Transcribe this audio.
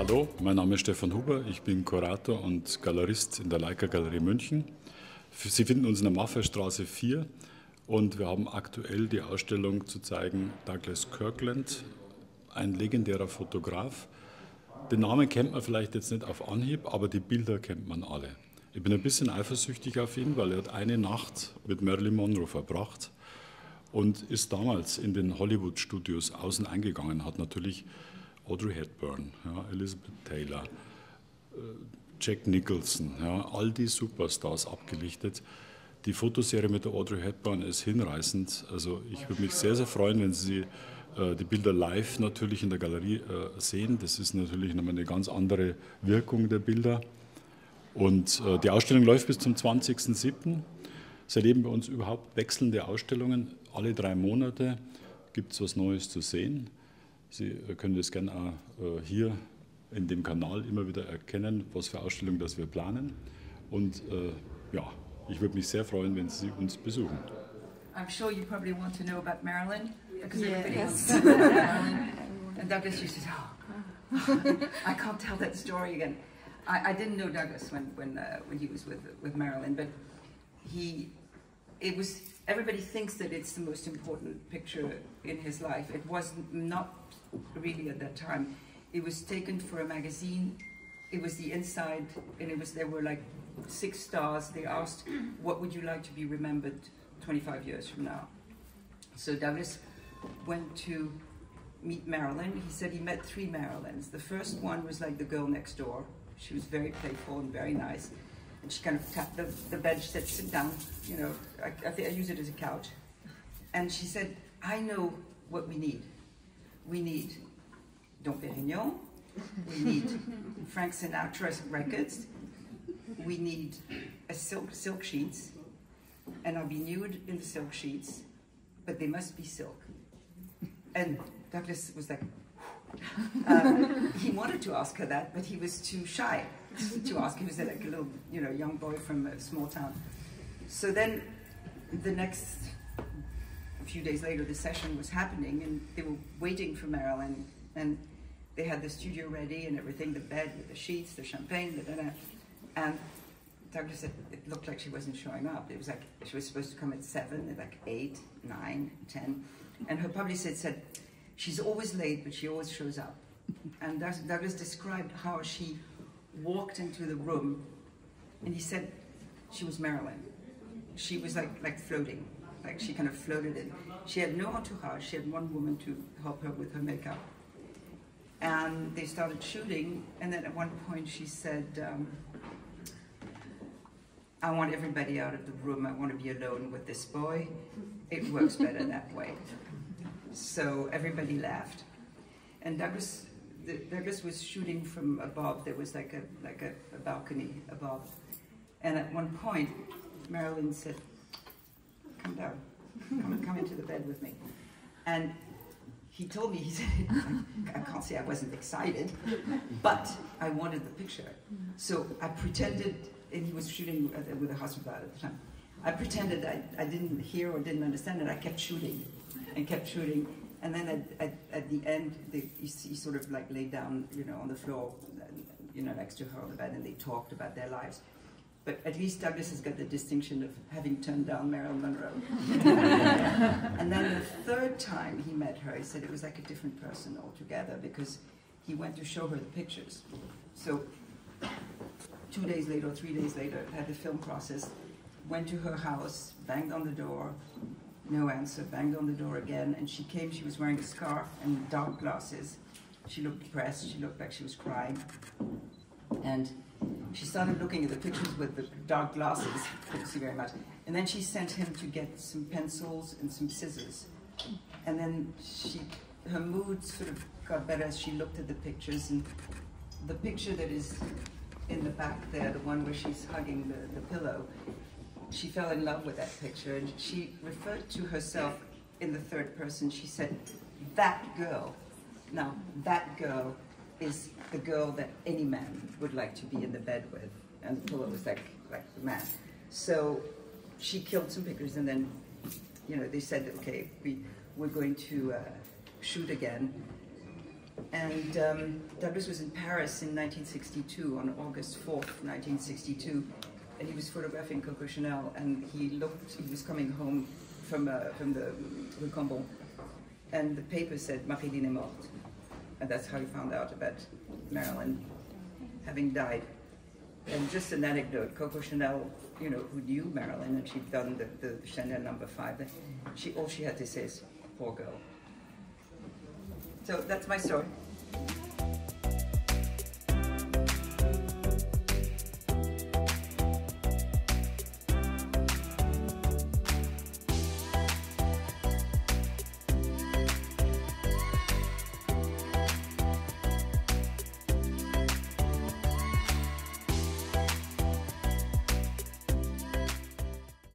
Hallo, mein Name ist Stefan Huber, ich bin Kurator und Galerist in der Leica Galerie München. Sie finden uns in der Maffeistraße 4 und wir haben aktuell die Ausstellung zu zeigen Douglas Kirkland, ein legendärer Fotograf. Den Namen kennt man vielleicht jetzt nicht auf Anhieb, aber die Bilder kennt man alle. Ich bin ein bisschen eifersüchtig auf ihn, weil er hat eine Nacht mit Marilyn Monroe verbracht und ist damals in den Hollywood-Studios außen eingegangen, hat natürlich Audrey Hepburn, ja, Elizabeth Taylor, Jack Nicholson, ja, all die Superstars abgelichtet. Die Fotoserie mit der Audrey Hepburn ist hinreißend. Also ich würde mich sehr, sehr freuen, wenn Sie die Bilder live natürlich in der Galerie sehen. Das ist natürlich nochmal eine ganz andere Wirkung der Bilder. Und die Ausstellung läuft bis zum 20.07. Es erleben bei uns überhaupt wechselnde Ausstellungen. Alle 3 Monate gibt es was Neues zu sehen. Sie können das gerne auch hier in dem Kanal immer wieder erkennen, was für Ausstellungen das wir planen. Und ja, ich würde mich sehr freuen, wenn Sie uns besuchen. I'm sure you probably want to know about Marilyn, because everybody wants to know about Marilyn. And Douglas used to say, oh, I can't tell that story again. I didn't know Douglas when he was with Marilyn, but everybody thinks that it's the most important picture in his life. It was not really at that time. It was taken for a magazine. It was the inside, and there were like 6 stars. They asked, what would you like to be remembered 25 years from now? So Douglas went to meet Marilyn. He said he met 3 Marilyns. The first one was like the girl next door. She was very playful and very nice. And she kind of tapped the bed, she said, sit down, you know, I think I use it as a couch. And she said, I know what we need. We need Dom Pérignon, we need Frank Sinatra's records, we need a silk sheets, and I'll be nude in the silk sheets, but they must be silk. And Douglas was like, he wanted to ask her that, but he was too shy to ask. He was like a little, you know, young boy from a small town. So then a few days later, the session was happening, and they were waiting for Marilyn, and they had the studio ready and everything, the bed with the sheets, the champagne, and Douglas said it looked like she wasn't showing up. It was like she was supposed to come at 7, at like 8, 9, 10, and her publicist said, she's always late, but she always shows up. And Douglas described how she walked into the room, and he said she was Marilyn. She was like floating. Like she kind of floated in. She had no entourage. She had one woman to help her with her makeup. And they started shooting, and then at one point she said, I want everybody out of the room. I want to be alone with this boy. It works better that way. So everybody laughed. And Douglas was shooting from above. There was like a balcony above. And at one point, Marilyn said, come down, come into the bed with me. And he told me, he said, I can't say I wasn't excited, but I wanted the picture. So I pretended, and he was shooting with a Hasselblad at the time. I pretended I didn't hear or didn't understand it. I kept shooting and kept shooting. And then at the end, he sort of like laid down, you know, on the floor, you know, next to her on the bed, and they talked about their lives. But at least Douglas has got the distinction of having turned down Marilyn Monroe. And then the 3rd time he met her, he said it was like a different person altogether, because he went to show her the pictures. So 2 days later or 3 days later, had the film process, went to her house, banged on the door, no answer, banged on the door again, and she came, she was wearing a scarf and dark glasses. She looked depressed, she looked like she was crying. And she started looking at the pictures with the dark glasses, couldn't see very much. And then she sent him to get some pencils and some scissors. And then her mood sort of got better as she looked at the pictures. And the picture that is in the back there, the one where she's hugging the pillow, she fell in love with that picture. And she referred to herself in the 3rd person. She said, that girl. Now, that girl is the girl that any man would like to be in the bed with, and the pillow was like the man. So she killed some pictures, and then, you know, they said, okay, we're going to shoot again. And Douglas was in Paris in 1962, on August 4th, 1962, and he was photographing Coco Chanel, and he was coming home from the Rue Cambon, and the paper said Marilyn est morte, and that's how he found out about Marilyn having died. And just an anecdote, Coco Chanel, you know, who knew Marilyn, and she'd done the Chanel No. 5, all she had to say is, poor girl. So that's my story.